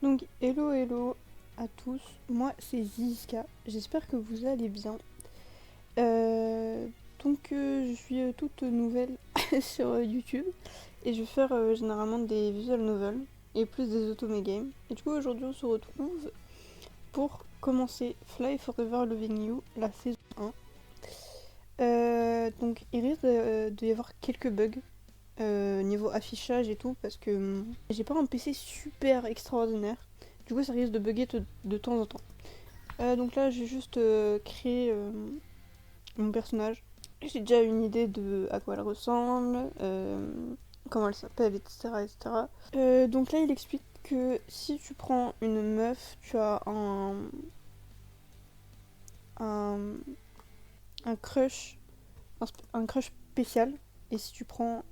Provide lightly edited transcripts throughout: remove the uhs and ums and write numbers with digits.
Donc hello hello à tous, moi c'est Ziska, j'espère que vous allez bien. Euh, je suis toute nouvelle sur YouTube et je vais faire généralement des visual novels et plus des otome games. Et du coup aujourd'hui on se retrouve pour commencer Fly Forever Loving You, la saison 1. Donc il risque de y avoir quelques bugs niveau affichage et tout parce que j'ai pas un PC super extraordinaire. Du coup ça risque de bugger de temps en temps. Donc là j'ai juste créé mon personnage. J'ai déjà une idée de à quoi elle ressemble, comment elle s'appelle, etc. etc. Donc là il explique que si tu prends une meuf, tu as un, un crush, un crush spécial. Et si tu prends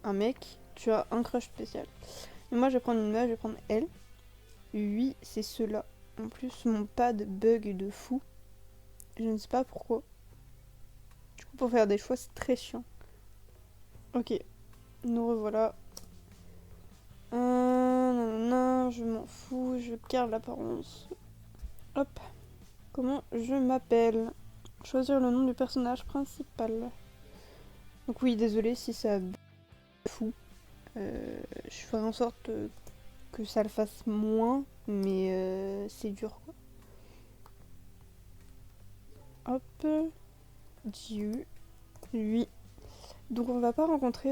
un mec, tu as un crush spécial. Et moi je vais prendre une meuf, je vais prendre elle. Oui, c'est cela. En plus, mon pad bug de fou. Je ne sais pas pourquoi. Du coup, pour faire des choix, c'est très chiant. Ok, nous revoilà. Nanana, je m'en fous, je garde l'apparence. Hop. Comment je m'appelle? Choisir le nom du personnage principal. Donc oui, désolé si ça fou. Je ferai en sorte que ça le fasse moins, mais c'est dur quoi. Hop. Dieu. Lui. Donc on va pas rencontrer...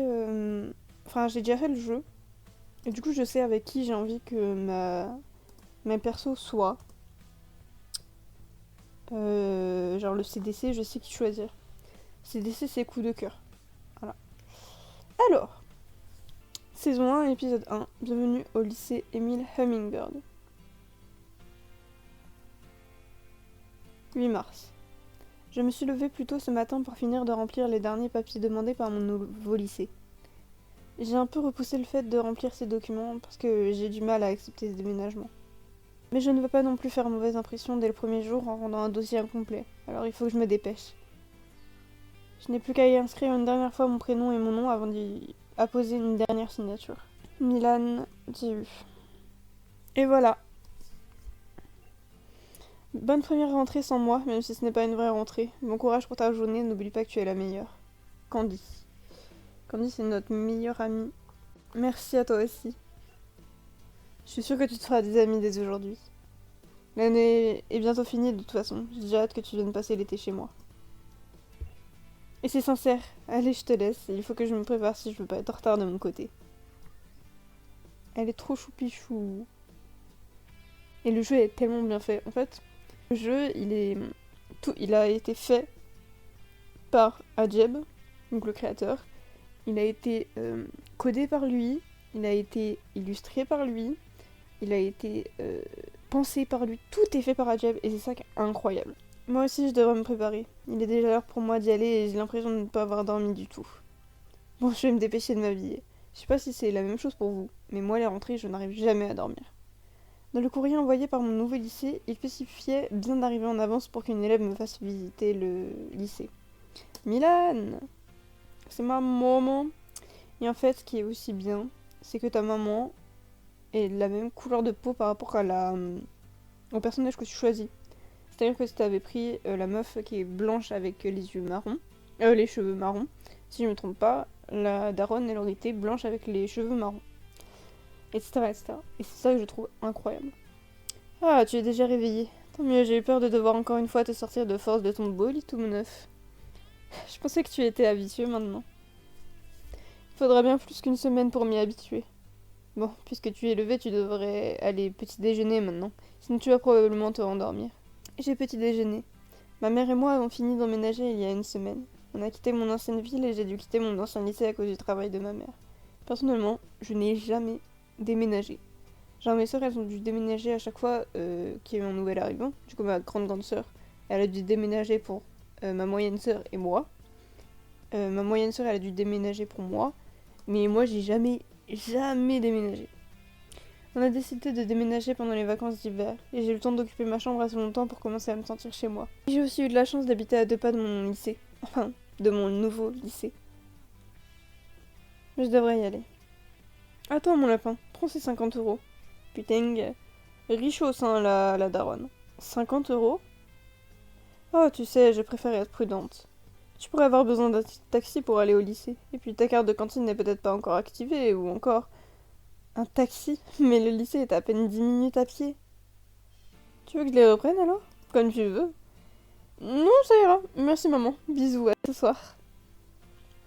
Enfin, j'ai déjà fait le jeu. Et du coup, je sais avec qui j'ai envie que ma perso soit. Genre le CDC, je sais qui choisir. CDC, c'est coup de cœur. Voilà. Alors, saison 1, épisode 1. Bienvenue au lycée Émile Hummingbird. 8 mars. Je me suis levée plus tôt ce matin pour finir de remplir les derniers papiers demandés par mon nouveau lycée. J'ai un peu repoussé le fait de remplir ces documents parce que j'ai du mal à accepter ce déménagement. Mais je ne veux pas non plus faire mauvaise impression dès le premier jour en rendant un dossier incomplet, alors il faut que je me dépêche. Je n'ai plus qu'à y inscrire une dernière fois mon prénom et mon nom avant d'y apposer une dernière signature. Milan Diu. Et voilà. Bonne première rentrée sans moi, même si ce n'est pas une vraie rentrée. Bon courage pour ta journée, n'oublie pas que tu es la meilleure. Candy. Candy, c'est notre meilleure amie. Merci à toi aussi. Je suis sûre que tu te feras des amis dès aujourd'hui. L'année est bientôt finie de toute façon. J'ai déjà hâte que tu viennes passer l'été chez moi. Et c'est sincère. Allez, je te laisse. Il faut que je me prépare si je veux pas être en retard de mon côté. Elle est trop choupichou. Et le jeu est tellement bien fait. En fait, le jeu, il a été fait par Ajeb, donc le créateur. Il a été codé par lui. Il a été illustré par lui. Il a été pensé par lui. Tout est fait par Ajeb et c'est ça qui est incroyable. Moi aussi, je devrais me préparer. Il est déjà l'heure pour moi d'y aller et j'ai l'impression de ne pas avoir dormi du tout. Bon, je vais me dépêcher de m'habiller. Je sais pas si c'est la même chose pour vous, mais moi, les rentrées, je n'arrive jamais à dormir. Dans le courrier envoyé par mon nouveau lycée, il spécifiait bien d'arriver en avance pour qu'une élève me fasse visiter le lycée. Milan! C'est ma maman. Et en fait, ce qui est aussi bien, c'est que ta maman est de la même couleur de peau par rapport au personnage que tu choisis. C'est-à-dire que si t'avais pris la meuf qui est blanche avec les yeux marrons, les cheveux marrons, si je me trompe pas, la daronne elle aurait été blanche avec les cheveux marrons, etc. etc. Et c'est ça que je trouve incroyable. Ah, tu es déjà réveillée. Tant mieux, j'ai eu peur de devoir encore une fois te sortir de force de ton beau lit tout neuf. Je pensais que tu étais habitué maintenant. Il faudra bien plus qu'une semaine pour m'y habituer. Bon, puisque tu es levé, tu devrais aller petit déjeuner maintenant. Sinon tu vas probablement te rendormir. J'ai petit déjeuner. Ma mère et moi avons fini d'emménager il y a une semaine. On a quitté mon ancienne ville et j'ai dû quitter mon ancien lycée à cause du travail de ma mère. Personnellement, je n'ai jamais déménagé. Genre mes sœurs, elles ont dû déménager à chaque fois qu'il y a eu un nouvel arrivant. Du coup, ma grande sœur, elle a dû déménager pour ma moyenne sœur et moi. Ma moyenne sœur, elle a dû déménager pour moi. Mais moi, j'ai jamais déménagé. On a décidé de déménager pendant les vacances d'hiver, et j'ai eu le temps d'occuper ma chambre assez longtemps pour commencer à me sentir chez moi. J'ai aussi eu de la chance d'habiter à 2 pas de mon lycée. Enfin, de mon nouveau lycée. Mais je devrais y aller. À toi, mon lapin. Prends ces 50 euros. Putain, richos, hein, la daronne. 50 €? Oh, tu sais, je préfère être prudente. Tu pourrais avoir besoin d'un taxi pour aller au lycée. Et puis ta carte de cantine n'est peut-être pas encore activée, ou encore... Un taxi? Mais le lycée est à peine 10 minutes à pied. Tu veux que je les reprenne alors? Comme tu veux. Non, ça ira. Merci maman. Bisous, à ce soir.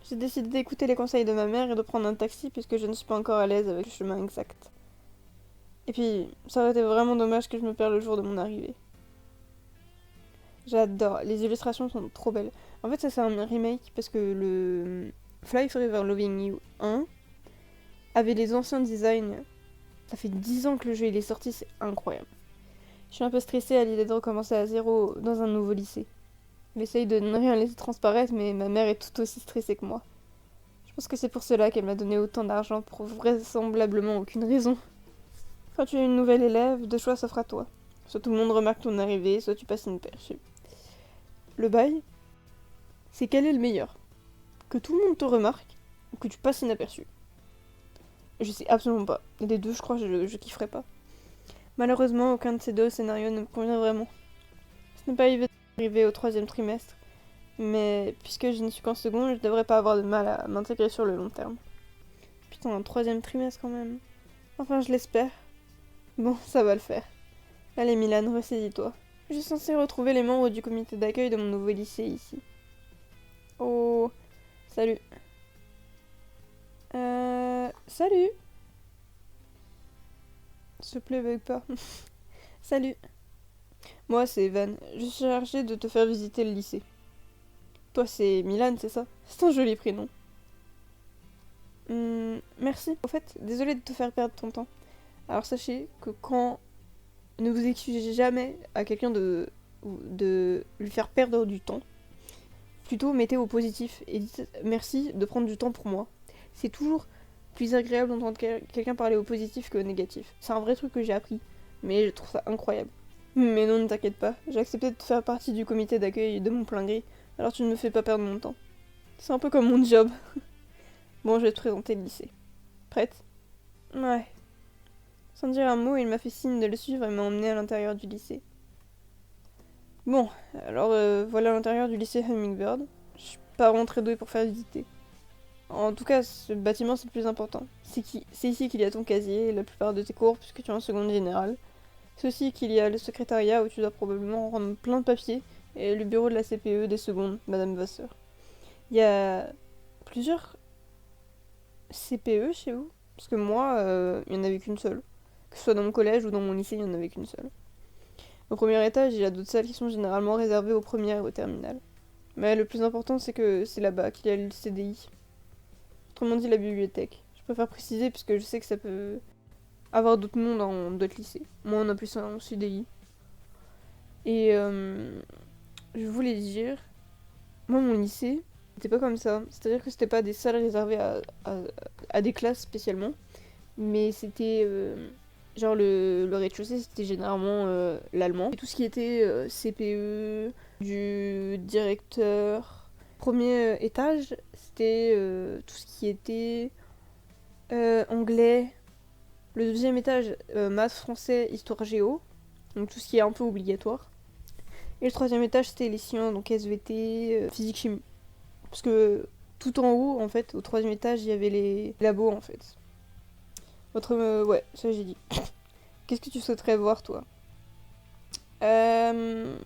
J'ai décidé d'écouter les conseils de ma mère et de prendre un taxi puisque je ne suis pas encore à l'aise avec le chemin exact. Et puis, ça aurait été vraiment dommage que je me perde le jour de mon arrivée. J'adore, les illustrations sont trop belles. En fait, ça c'est un remake parce que le Fly Forever Loving You 1 avait les anciens designs. Ça fait 10 ans que le jeu il est sorti, c'est incroyable. Je suis un peu stressée à l'idée de recommencer à zéro dans un nouveau lycée. J'essaye de ne rien laisser transparaître, mais ma mère est tout aussi stressée que moi. Je pense que c'est pour cela qu'elle m'a donné autant d'argent pour vraisemblablement aucune raison. Quand tu es une nouvelle élève, deux choix s'offrent à toi. Soit tout le monde remarque ton arrivée, soit tu passes inaperçu. Le bail, c'est quel est le meilleur? Que tout le monde te remarque ou que tu passes inaperçu? Je sais absolument pas. Les deux, je crois, je kifferais pas. Malheureusement, aucun de ces deux scénarios ne me convient vraiment. Ce n'est pas évident d'arriver au 3e trimestre, mais puisque je ne suis qu'en seconde, je devrais pas avoir de mal à m'intégrer sur le long terme. Putain, un 3e trimestre quand même. Enfin, je l'espère. Bon, ça va le faire. Allez Milan, ressaisis-toi. Je suis censée retrouver les membres du comité d'accueil de mon nouveau lycée ici. Oh, salut. Salut. S'il te plaît, bug pas. Salut. Moi, c'est Evan. Je suis chargée de te faire visiter le lycée. Toi, c'est Milan, c'est ça? C'est un joli prénom. Merci. Au fait, désolée de te faire perdre ton temps. Alors sachez que quand... Ne vous excusez jamais à quelqu'un de lui faire perdre du temps. Plutôt mettez au positif et dites merci de prendre du temps pour moi. C'est toujours plus agréable d'entendre quelqu'un parler au positif que au négatif. C'est un vrai truc que j'ai appris, mais je trouve ça incroyable. Mais non, ne t'inquiète pas, j'ai accepté de faire partie du comité d'accueil de mon plein gré, alors tu ne me fais pas perdre mon temps. C'est un peu comme mon job. Bon, je vais te présenter le lycée. Prête? Ouais. Sans dire un mot, il m'a fait signe de le suivre et m'a emmené à l'intérieur du lycée. Bon, alors voilà l'intérieur du lycée Hummingbird. Je suis pas vraiment très douée pour faire visiter. En tout cas, ce bâtiment c'est le plus important. C'est ici qu'il y a ton casier, la plupart de tes cours puisque tu es en seconde générale. C'est aussi qu'il y a le secrétariat où tu dois probablement rendre plein de papiers et le bureau de la CPE des secondes, Madame Vasseur. Il y a plusieurs CPE chez vous? Parce que moi, il n'y en avait qu'une seule. Que ce soit dans mon collège ou dans mon lycée, il n'y en avait qu'une seule. Au premier étage, il y a d'autres salles qui sont généralement réservées aux premières et aux terminales. Mais le plus important, c'est que c'est là-bas qu'il y a le CDI. Autrement dit, la bibliothèque. Je préfère préciser puisque je sais que ça peut avoir d'autres noms dans d'autres lycées. Moi, on appelle ça un CDI. Et je voulais dire, moi, mon lycée, c'était pas comme ça. C'est-à-dire que c'était pas des salles réservées à des classes spécialement. Mais c'était... genre le rez-de-chaussée, c'était généralement l'allemand. Et tout ce qui était CPE, du directeur. Premier étage, c'était tout ce qui était anglais. Le deuxième étage, maths, français, histoire géo. Donc tout ce qui est un peu obligatoire. Et le troisième étage, c'était les sciences, donc SVT, physique, chimie. Parce que tout en haut, en fait, au troisième étage, il y avait les labos, en fait. Ouais, ça j'ai dit. Qu'est-ce que tu souhaiterais voir, toi? Une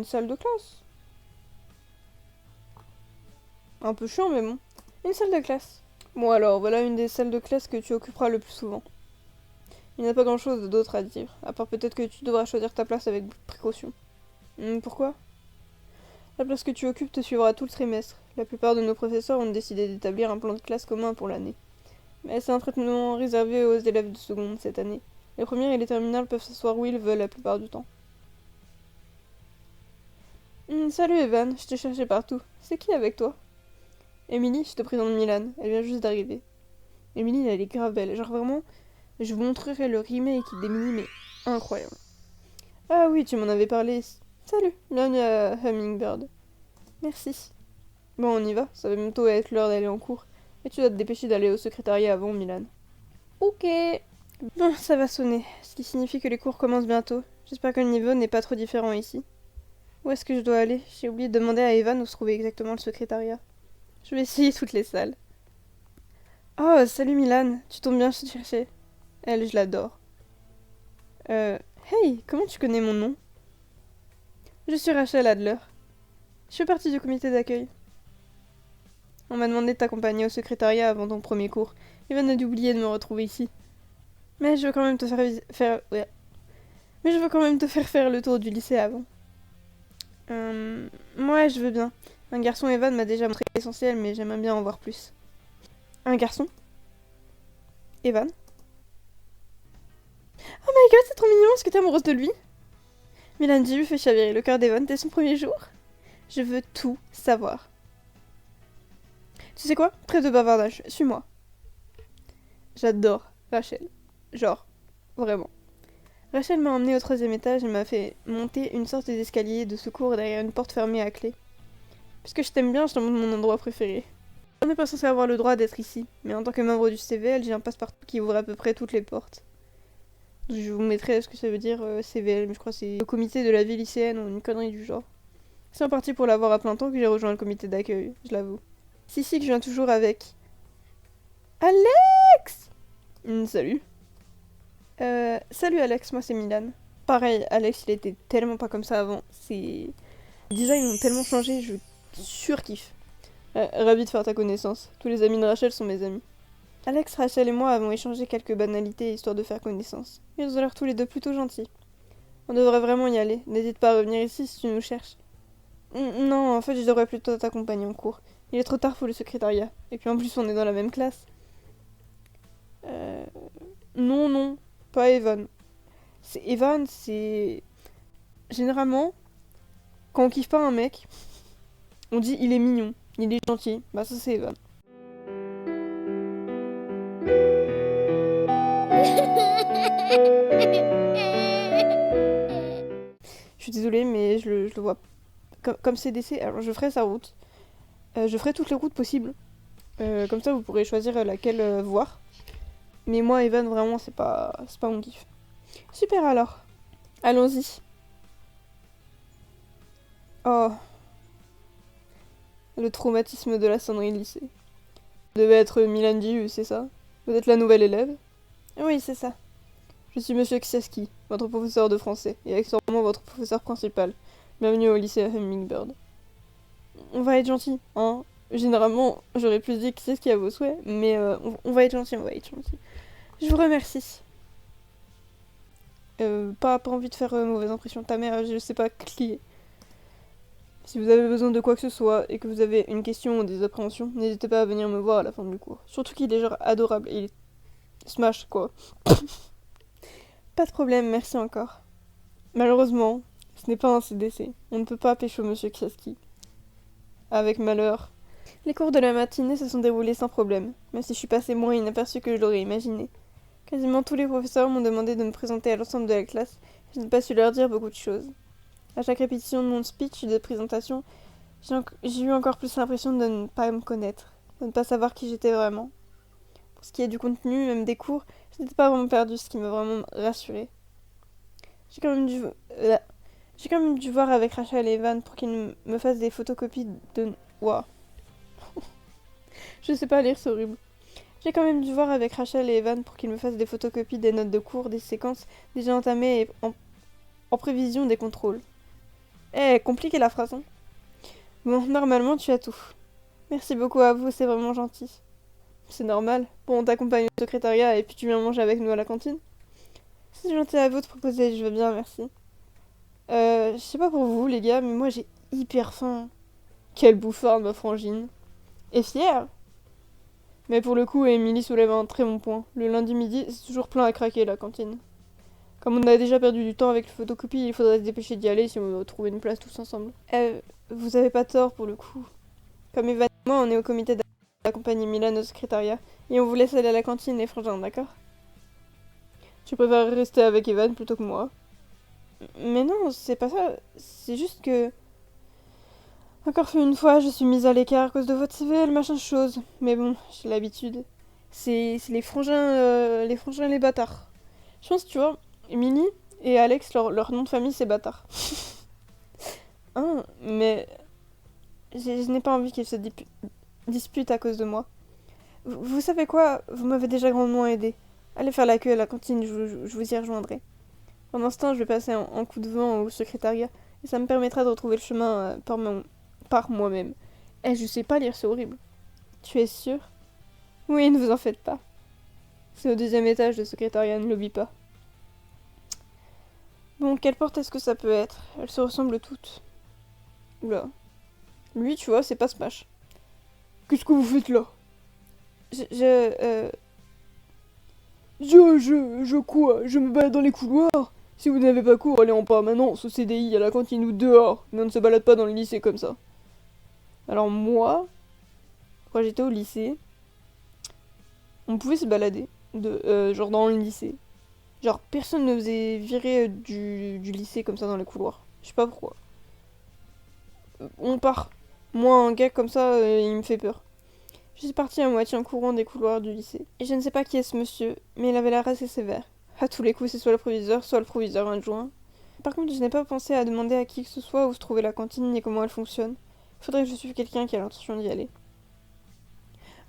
salle de classe. Un peu chiant, mais bon. Une salle de classe. Bon alors, voilà une des salles de classe que tu occuperas le plus souvent. Il n'y a pas grand-chose d'autre à dire, à part peut-être que tu devras choisir ta place avec précaution. Pourquoi? La place que tu occupes te suivra tout le trimestre. La plupart de nos professeurs ont décidé d'établir un plan de classe commun pour l'année. Mais c'est un traitement réservé aux élèves de seconde cette année. Les premières et les terminales peuvent s'asseoir où ils veulent la plupart du temps. Salut Evan, je t'ai cherché partout. C'est qui avec toi? Emily, je te présente Milan, elle vient juste d'arriver. Emily, elle est grave belle, genre vraiment, je vous montrerai le remake d'Emily, mais incroyable. Ah oui, tu m'en avais parlé. Salut, bienvenue à Hummingbird. Merci. Bon, on y va, ça va bientôt être l'heure d'aller en cours. Et tu dois te dépêcher d'aller au secrétariat avant, Milan. Ok. Bon, ça va sonner, ce qui signifie que les cours commencent bientôt. J'espère que le niveau n'est pas trop différent ici. Où est-ce que je dois aller? J'ai oublié de demander à Evan où se trouvait exactement le secrétariat. Je vais essayer toutes les salles. Oh, salut Milan, tu tombes bien, je te cherchais. Elle, je l'adore. Hey, comment tu connais mon nom? Je suis Rachel Adler. Je fais partie du comité d'accueil. On m'a demandé de t'accompagner au secrétariat avant ton premier cours. Evan a dû oublier de me retrouver ici. Mais je veux quand même te Mais je veux quand même te faire faire le tour du lycée avant. Ouais, je veux bien. Un garçon Evan m'a déjà montré l'essentiel, mais j'aimerais bien en voir plus. Un garçon? Evan? Oh my god, c'est trop mignon, est-ce que t'es amoureuse de lui? Milan lui fait chavirer le cœur d'Evan dès son premier jour. Je veux tout savoir. Tu sais quoi? Trêve de bavardage, suis-moi. J'adore Rachel. Genre, vraiment. Rachel m'a emmenée au 3e étage et m'a fait monter une sorte d'escalier de secours derrière une porte fermée à clé. Puisque je t'aime bien, je te montre mon endroit préféré. On n'est pas censé avoir le droit d'être ici, mais en tant que membre du CVL, j'ai un passe-partout qui ouvre à peu près toutes les portes. Je vous mettrai ce que ça veut dire CVL, mais je crois que c'est le comité de la vie lycéenne ou une connerie du genre. C'est en partie pour l'avoir à plein temps que j'ai rejoint le comité d'accueil, je l'avoue. Si, que je viens toujours avec. Alex! Salut. Salut Alex, moi c'est Milan. Pareil, Alex il était tellement pas comme ça avant. Les designs ont tellement changé, je surkiffe. Ravi de faire ta connaissance. Tous les amis de Rachel sont mes amis. Alex, Rachel et moi avons échangé quelques banalités histoire de faire connaissance. Ils ont l'air tous les deux plutôt gentils. On devrait vraiment y aller. N'hésite pas à revenir ici si tu nous cherches. Non, en fait je devrais plutôt t'accompagner en cours. Il est trop tard pour le secrétariat. Et puis en plus on est dans la même classe. Non, pas Evan. Evan, c'est... Généralement, quand on kiffe pas un mec, on dit il est mignon, il est gentil. Bah ça c'est Evan. Je suis désolée, mais je le vois comme CDC. Alors je ferai sa route. Je ferai toutes les routes possibles. Comme ça vous pourrez choisir laquelle voir. Mais moi, Evan, vraiment, c'est pas mon kiff. Super alors. Allons-y. Oh. Le traumatisme de la sonnerie lycée. Vous devez être Milan Diu, c'est ça? Vous êtes la nouvelle élève? Oui, c'est ça. Je suis Monsieur Ksiaski, votre professeur de français, et accessoirement votre professeur principal. Bienvenue au lycée Hummingbird. On va être gentil, hein? Généralement, j'aurais plus dit Ksiaski à vos souhaits, mais on va être gentil, Je vous remercie. Pas envie de faire mauvaise impression. Ta mère, je sais pas clier. Si vous avez besoin de quoi que ce soit et que vous avez une question ou des appréhensions, n'hésitez pas à venir me voir à la fin du cours. Surtout qu'il est genre adorable et il est smash quoi. Pas de problème, merci encore. Malheureusement, ce n'est pas un CDC. On ne peut pas pécho Monsieur Kraski. Avec malheur. Les cours de la matinée se sont déroulés sans problème, même si je suis passée moins inaperçue que je l'aurais imaginé. Quasiment tous les professeurs m'ont demandé de me présenter à l'ensemble de la classe, et je n'ai pas su leur dire beaucoup de choses. À chaque répétition de mon speech de présentation, j'ai eu encore plus l'impression de ne pas me connaître, de ne pas savoir qui j'étais vraiment. Pour ce qui est du contenu, même des cours, je n'étais pas vraiment perdue, ce qui m'a vraiment rassurée. J'ai quand même dû voir avec Rachel et Evan pour qu'ils me fassent des photocopies de... Waouh. Je sais pas lire, c'est horrible. J'ai quand même dû voir avec Rachel et Evan pour qu'ils me fassent des photocopies des notes de cours, des séquences déjà entamées et en prévision des contrôles. Compliqué la phrase, hein. Bon, normalement tu as tout. Merci beaucoup à vous, c'est vraiment gentil. C'est normal. Bon, on t'accompagne au secrétariat et puis tu viens manger avec nous à la cantine. C'est gentil à vous de proposer, je veux bien, merci. Je sais pas pour vous les gars, mais moi j'ai hyper faim. Quelle bouffarde ma frangine. Et fière. Mais pour le coup, Émilie soulève un très bon point. Le lundi midi, c'est toujours plein à craquer la cantine. Comme on a déjà perdu du temps avec les photocopies, il faudrait se dépêcher d'y aller si on veut trouver une place tous ensemble. Vous avez pas tort pour le coup. Comme Evan et moi, on est au comité d'accompagner Milan au secrétariat. Et on vous laisse aller à la cantine, les frangins, d'accord? Tu préfères rester avec Evan plutôt que moi? Mais non, c'est pas ça. C'est juste que... Encore fait une fois, je suis mise à l'écart à cause de votre CVL, machin chose. Mais bon, j'ai l'habitude. C'est les frangins les bâtards. Je pense, tu vois, Mimi et Alex, leur nom de famille, c'est bâtard. Hein, mais je n'ai pas envie qu'ils se disputent à cause de moi. Vous savez quoi? Vous m'avez déjà grandement aidé. Allez faire la queue à la cantine, je vous y rejoindrai. Pendant ce temps, je vais passer en coup de vent au secrétariat et ça me permettra de retrouver le chemin par moi-même. Eh, je sais pas lire, c'est horrible. Tu es sûr? Oui, ne vous en faites pas. C'est au deuxième étage, le secrétariat, ne l'oublie pas. Bon, quelle porte est-ce que ça peut être? Elles se ressemblent toutes. Oula. Lui, tu vois, c'est pas Smash. Qu'est-ce que vous faites là? Je... Je... Euh... Je quoi? Je me balade dans les couloirs. Si vous n'avez pas cours, allez en permanence au CDI, à la cantine ou dehors. Mais on ne se balade pas dans le lycée comme ça. Alors moi, quand j'étais au lycée, on pouvait se balader, genre dans le lycée. Genre personne ne faisait virer du lycée comme ça dans les couloirs. Je sais pas pourquoi. On part. Moi, un gars comme ça, il me fait peur. Je suis partie à moitié en courant des couloirs du lycée. Et je ne sais pas qui est ce monsieur, mais il avait l'air assez sévère. À tous les coups, c'est soit le proviseur adjoint. Par contre, je n'ai pas pensé à demander à qui que ce soit où se trouvait la cantine ni comment elle fonctionne. Faudrait que je suive quelqu'un qui a l'intention d'y aller.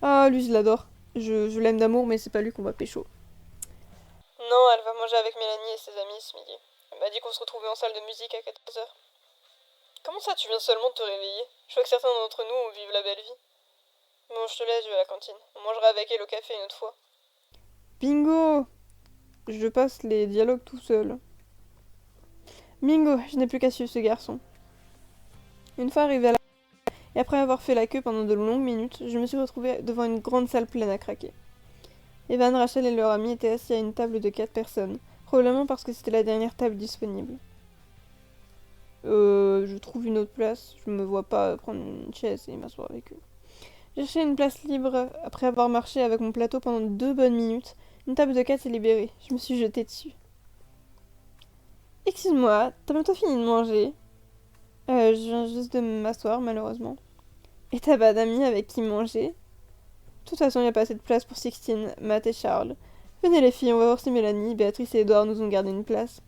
Ah, lui, je l'adore. Je l'aime d'amour, mais c'est pas lui qu'on va pécho. Non, elle va manger avec Mélanie et ses amis ce midi. Elle m'a dit qu'on se retrouvait en salle de musique à 14h. Comment ça, tu viens seulement de te réveiller? Je vois que certains d'entre nous vivent la belle vie. Bon, je te laisse, je vais à la cantine. On mangera avec elle au café une autre fois. Bingo! Je passe les dialogues tout seul. Bingo, je n'ai plus qu'à suivre ce garçon. Une fois arrivé à la... Et après avoir fait la queue pendant de longues minutes, je me suis retrouvée devant une grande salle pleine à craquer. Evan, Rachel et leur ami étaient assis à une table de 4 personnes, probablement parce que c'était la dernière table disponible. Je trouve une autre place. Je me vois pas prendre une chaise et m'asseoir avec eux. J'ai cherché une place libre après avoir marché avec mon plateau pendant 2 bonnes minutes. Une table de 4 s'est libérée. Je me suis jetée dessus. Excuse-moi, t'as bientôt fini de manger? Je viens juste de m'asseoir, malheureusement. Et t'as pas d'amis avec qui manger? De toute façon, y a pas assez de place pour Sixtine, Matt et Charles. Venez les filles, on va voir si Mélanie, Béatrice et Edouard nous ont gardé une place.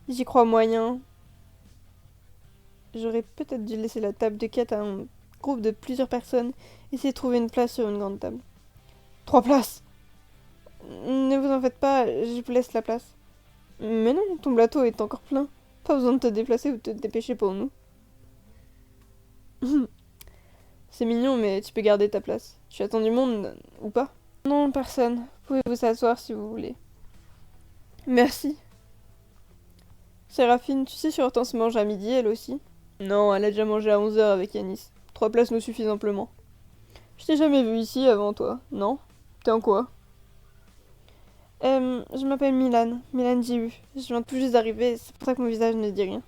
J'y crois moyen. J'aurais peut-être dû laisser la table de 4 à un groupe de plusieurs personnes et essayer de trouver une place sur une grande table. 3 places! Ne vous en faites pas, je vous laisse la place. Mais non, ton plateau est encore plein. Pas besoin de te déplacer ou de te dépêcher pour nous. C'est mignon, mais tu peux garder ta place. Tu attends du monde, ou pas? Non, personne. Vous pouvez vous asseoir si vous voulez. Merci. Séraphine, tu sais si Hortense se mange à midi, elle aussi? Non, elle a déjà mangé à 11h avec Yanis. 3 places nous suffisent amplement. Je t'ai jamais vu ici avant toi, non? T'es en quoi? Je m'appelle Milan Jiu. Je viens tout juste d'arriver, c'est pour ça que mon visage ne dit rien.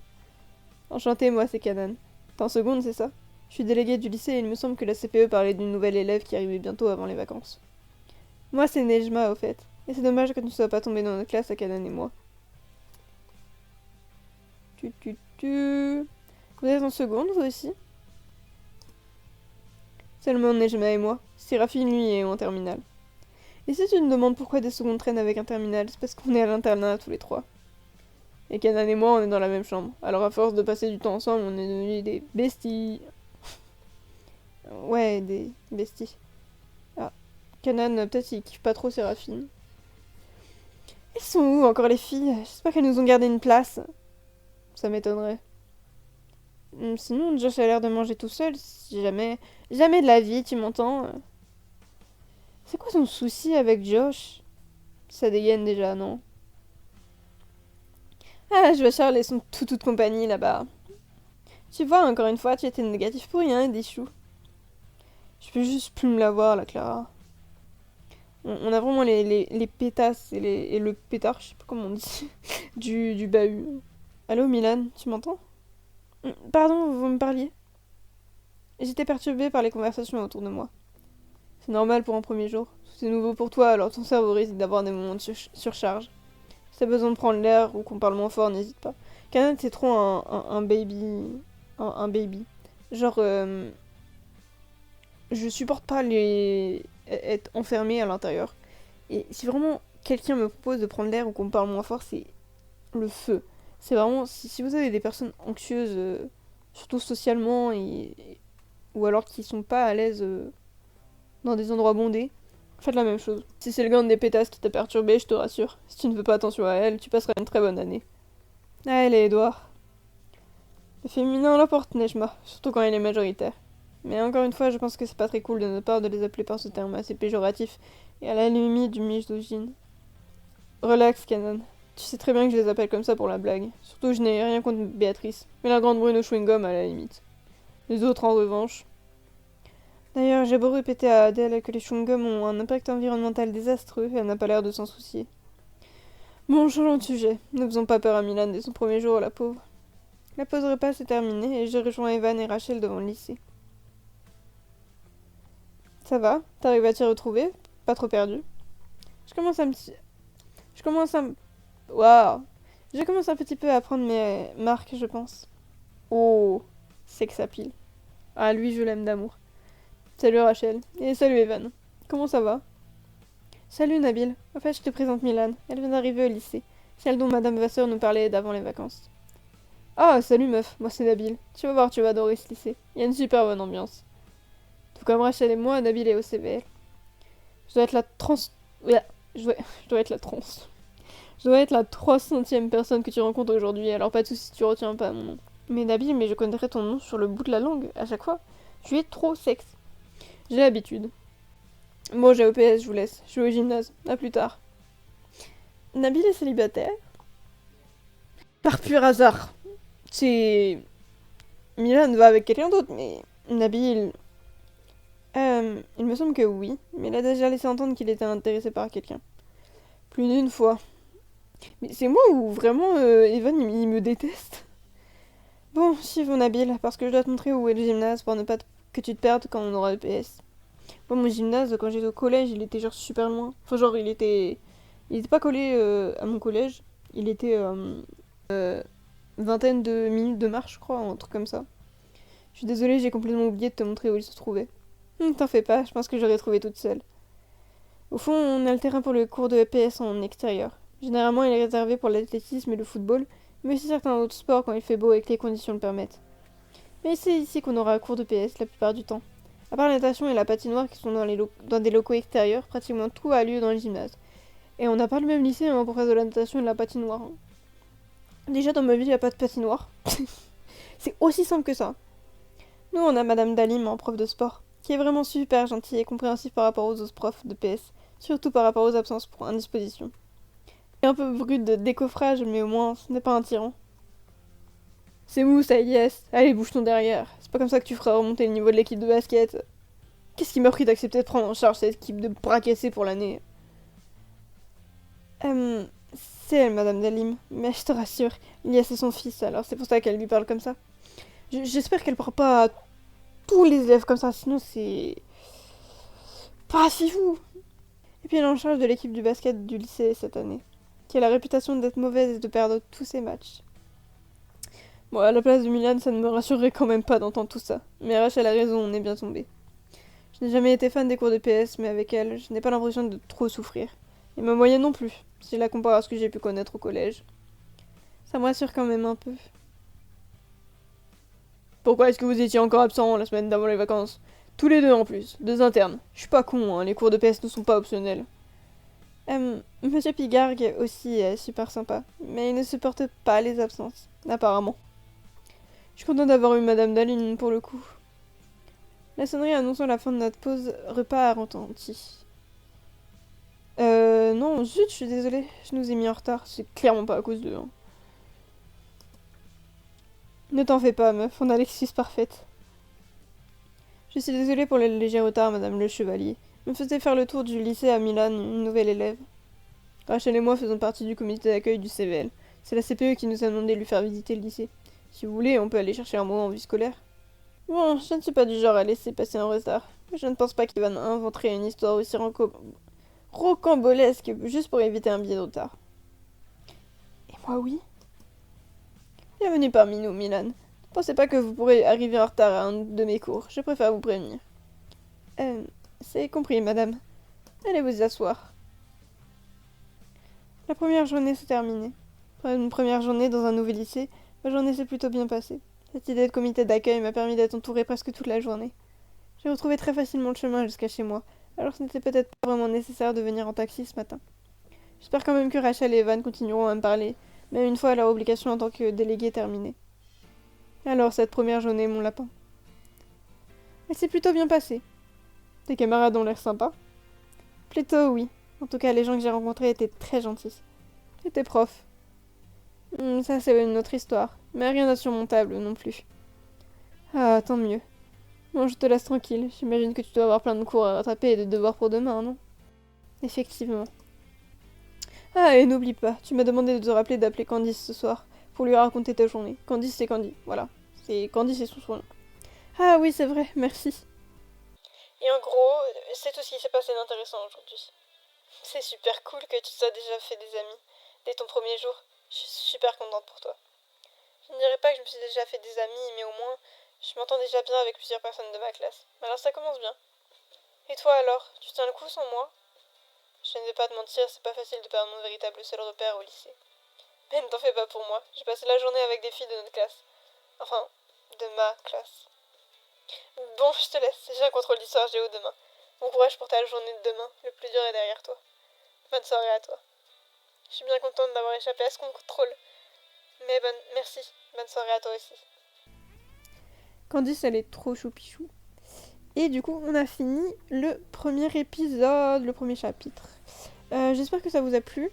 Enchantée, moi c'est Kanan. T'es en seconde, c'est ça? Je suis déléguée du lycée et il me semble que la CPE parlait d'une nouvelle élève qui arrivait bientôt avant les vacances. Moi c'est Nejma au fait. Et c'est dommage que tu ne sois pas tombée dans notre classe à Kanan et moi. Tu. Vous êtes en seconde, vous aussi? Seulement Nejma et moi. Séraphine, lui, est en terminale. Et si tu me demandes pourquoi des secondes traînent avec un terminal, c'est parce qu'on est à l'internat tous les trois. Et Kanan et moi, on est dans la même chambre. Alors à force de passer du temps ensemble, on est devenus des besties. Ouais, des besties. Ah, Kanan, peut-être il kiffe pas trop Séraphine. Elles sont où encore les filles? J'espère qu'elles nous ont gardé une place. Ça m'étonnerait. Sinon, Josh a l'air de manger tout seul. Si jamais... Jamais de la vie, tu m'entends? C'est quoi ton souci avec Josh? Ça dégaine déjà, non? Ah, je vois Charles et son toute compagnie là-bas. Tu vois, encore une fois, tu étais négatif pour rien, Dichou. Je peux juste plus me la voir, la Clara. On a vraiment les pétasses et le pétard, je sais pas comment on dit, du bahut. Allô, Milan, tu m'entends? Pardon, vous me parliez? J'étais perturbée par les conversations autour de moi. C'est normal pour un premier jour. C'est nouveau pour toi, alors ton cerveau risque d'avoir des moments de surcharge. Si t'as besoin de prendre l'air ou qu'on parle moins fort, n'hésite pas. Kanan, c'est trop un baby. Un baby. Genre, je supporte pas être enfermée à l'intérieur. Et si vraiment quelqu'un me propose de prendre l'air ou qu'on me parle moins fort, c'est le feu. C'est vraiment, si vous avez des personnes anxieuses, surtout socialement, ou alors qui sont pas à l'aise dans des endroits bondés, faites la même chose. Si c'est le gland des pétasses qui t'a perturbé, je te rassure. Si tu ne fais pas attention à elle, tu passeras une très bonne année. Allez, Edouard. Le féminin l'emporte, Nejma, surtout quand il est majoritaire. Mais encore une fois, je pense que c'est pas très cool de notre part de les appeler par ce terme assez péjoratif et à la limite du misogyne. Relax, Canon. Tu sais très bien que je les appelle comme ça pour la blague. Surtout, je n'ai rien contre Béatrice, mais la grande brune au chewing-gum à la limite. Les autres, en revanche. D'ailleurs, j'ai beau répéter à Adèle que les chewing-gums ont un impact environnemental désastreux, elle n'a pas l'air de s'en soucier. Bon, changeons de sujet. Ne faisons pas peur à Milan dès son premier jour, la pauvre. La pause repas s'est terminée et j'ai rejoint Evan et Rachel devant le lycée. Ça va? T'arrives à t'y retrouver? Pas trop perdu? Je commence à me... Je commence à me... Waouh! Je commence un petit peu à prendre mes marques, je pense. Oh! Sex appeal. Ah, lui, je l'aime d'amour. Salut Rachel. Et salut Evan. Comment ça va? Salut Nabil. En fait, je te présente Milan. Elle vient d'arriver au lycée. Celle dont Madame Vasseur nous parlait d'avant les vacances. Ah, salut meuf. Moi, c'est Nabil. Tu vas voir, tu vas adorer ce lycée. Il y a une super bonne ambiance. Tout comme Rachel et moi, Nabil est au CVL. Je dois être la trans... Ouais, je dois être la trans. Je dois être la 300e personne que tu rencontres aujourd'hui, alors pas de soucis si tu retiens pas mon nom. Mais Nabil, mais je connaîtrai ton nom sur le bout de la langue, à chaque fois. Tu es trop sexe. J'ai l'habitude. Bon, j'ai OPS, je vous laisse. Je vais au gymnase. À plus tard. Nabil est célibataire? Par pur hasard. C'est... Milan va avec quelqu'un d'autre, mais... Nabil... il me semble que oui, mais il a déjà laissé entendre qu'il était intéressé par quelqu'un. Plus d'une fois. Mais c'est moi ou vraiment Evan il me déteste? Bon, suivons Nabil, parce que je dois te montrer où est le gymnase pour ne pas que tu te perdes quand on aura le PS. Bon, mon gymnase, quand j'étais au collège, il était genre super loin. Enfin, genre, il était... Il était pas collé à mon collège. Il était vingtaine de minutes de marche, je crois, un truc comme ça. Je suis désolée, j'ai complètement oublié de te montrer où il se trouvait. T'en fais pas, je pense que j'aurais trouvé toute seule. Au fond, on a le terrain pour le cours de EPS en extérieur. Généralement, il est réservé pour l'athlétisme et le football, mais aussi certains autres sports quand il fait beau et que les conditions le permettent. Mais c'est ici qu'on aura cours de PS la plupart du temps. À part la natation et la patinoire qui sont dans des locaux extérieurs, pratiquement tout a lieu dans le gymnase. Et on n'a pas le même lycée pour faire de la natation et de la patinoire. Déjà dans ma vie, il n'y a pas de patinoire. C'est aussi simple que ça. Nous, on a Madame Dalim en prof de sport, qui est vraiment super gentille et compréhensive par rapport aux autres profs de PS, surtout par rapport aux absences pour indisposition. Il est un peu brut de décoffrage, mais au moins, ce n'est pas un tyran. C'est mou, ça y est. Allez, bouge ton derrière. C'est pas comme ça que tu feras remonter le niveau de l'équipe de basket. Qu'est-ce qui m'a pris d'accepter de prendre en charge cette équipe de bras cassés pour l'année? C'est elle, Madame Dalim. Mais je te rassure, Elias est son fils, alors c'est pour ça qu'elle lui parle comme ça. J'espère qu'elle parle pas à tous les élèves comme ça, sinon c'est... pas si fou. Et puis elle est en charge de l'équipe du basket du lycée cette année, qui a la réputation d'être mauvaise et de perdre tous ses matchs. Bon, à la place de Milan, ça ne me rassurerait quand même pas d'entendre tout ça. Mais Rachel a raison, on est bien tombé. Je n'ai jamais été fan des cours de PS, mais avec elle, je n'ai pas l'impression de trop souffrir. Et ma moyenne non plus, si je la compare à ce que j'ai pu connaître au collège. Ça me rassure quand même un peu. Pourquoi est-ce que vous étiez encore absent la semaine d'avant les vacances? Tous les deux en plus, deux internes. Je suis pas con, hein, les cours de PS ne sont pas optionnels. Monsieur Pigargue aussi est super sympa, mais il ne supporte pas les absences, apparemment. Je suis contente d'avoir eu Madame Daline pour le coup. La sonnerie annonçant la fin de notre pause repas a retenti. Non, zut, je suis désolée, je nous ai mis en retard, c'est clairement pas à cause d'eux. Hein. Ne t'en fais pas, meuf, on a l'excuse parfaite. Je suis désolée pour le léger retard, Madame le Chevalier. Me faisait faire le tour du lycée à Milan, une nouvelle élève. Rachel et moi faisons partie du comité d'accueil du CVL. C'est la CPE qui nous a demandé de lui faire visiter le lycée. Si vous voulez, on peut aller chercher un mot en vie scolaire. Bon, je ne suis pas du genre à laisser passer un retard. Je ne pense pas qu'il va inventer une histoire aussi rocambolesque juste pour éviter un billet de retard. Et moi, oui. Bienvenue parmi nous, Milan. Ne pensez pas que vous pourrez arriver en retard à un de mes cours. Je préfère vous prévenir. C'est compris, madame. Allez vous asseoir. La première journée s'est terminée. Après une première journée dans un nouveau lycée, ma journée s'est plutôt bien passée. Cette idée de comité d'accueil m'a permis d'être entourée presque toute la journée. J'ai retrouvé très facilement le chemin jusqu'à chez moi, alors ce n'était peut-être pas vraiment nécessaire de venir en taxi ce matin. J'espère quand même que Rachel et Evan continueront à me parler, même une fois leur obligation en tant que déléguée terminée. Alors, cette première journée, mon lapin. Elle s'est plutôt bien passée. Tes camarades ont l'air sympas. Plutôt oui. En tout cas, les gens que j'ai rencontrés étaient très gentils. Et tes profs. Ça, c'est une autre histoire, mais rien d'insurmontable non plus. Ah, tant mieux. Bon, je te laisse tranquille. J'imagine que tu dois avoir plein de cours à rattraper et de devoirs pour demain, non? Effectivement. Ah, et n'oublie pas, tu m'as demandé de te rappeler d'appeler Candice ce soir, pour lui raconter ta journée. Candice, c'est Candy, voilà. C'est Candice, c'est son surnom. Ah oui, c'est vrai, merci. Et en gros, c'est tout ce qui s'est passé d'intéressant aujourd'hui. C'est super cool que tu sois déjà fait des amis dès ton premier jour. Je suis super contente pour toi. Je ne dirais pas que je me suis déjà fait des amis, mais au moins, je m'entends déjà bien avec plusieurs personnes de ma classe. Alors ça commence bien. Et toi alors, tu tiens le coup sans moi? Je ne vais pas te mentir, c'est pas facile de perdre mon véritable seul repère au lycée. Mais ne t'en fais pas pour moi, j'ai passé la journée avec des filles de notre classe. Enfin, de ma classe. Bon, je te laisse, j'ai un contrôle d'histoire géo demain. Bon courage pour ta journée de demain, le plus dur est derrière toi. Bonne soirée à toi. Je suis bien contente d'avoir échappé à ce contrôle. Mais merci, bonne soirée à toi aussi. Candice, elle est trop choupichou. Et du coup, on a fini le premier épisode, le premier chapitre. J'espère que ça vous a plu.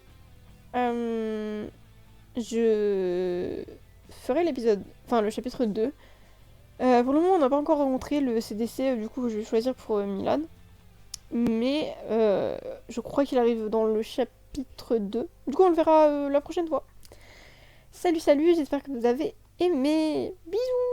Je ferai l'épisode, enfin le chapitre 2. Pour le moment, on n'a pas encore rencontré le CDC, du coup, je vais choisir pour Milan. Mais je crois qu'il arrive dans le chapitre 2. Du coup, on le verra la prochaine fois. Salut, j'espère que vous avez aimé. Bisous!